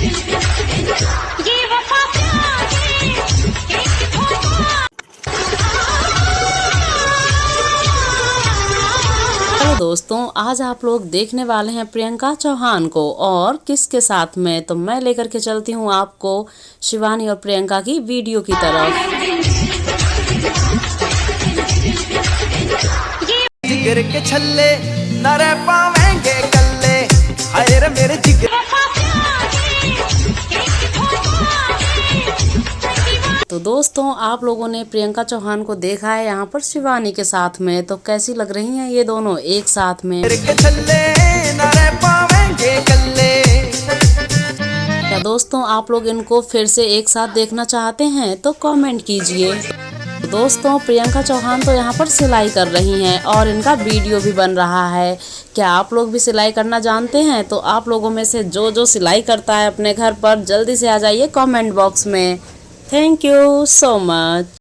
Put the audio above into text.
Hello दोस्तों, आज आप लोग देखने वाले हैं प्रियंका चौहान को और किसके साथ में। तो मैं लेकर के चलती हूँ आपको शिवानी और प्रियंका की वीडियो की तरफ। जिगर के छल्ले न रह पावेंगे कल्ले, हाय रे मेरे जिगर। तो दोस्तों, आप लोगों ने प्रियंका चौहान को देखा है यहाँ पर शिवानी के साथ में, तो कैसी लग रही हैं ये दोनों एक साथ में। के छल्ले न रह पावेंगे कल्ले। क्या दोस्तों आप लोग इनको फिर से एक साथ देखना चाहते हैं तो कमेंट कीजिए। दोस्तों, प्रियंका चौहान तो यहाँ पर सिलाई कर रही हैं और इनका वीडियो भी बन रहा है। क्या आप लोग भी सिलाई करना जानते हैं? तो आप लोगों में से जो सिलाई करता है अपने घर पर, जल्दी से आ जाइए कमेंट बॉक्स में। Thank you so much.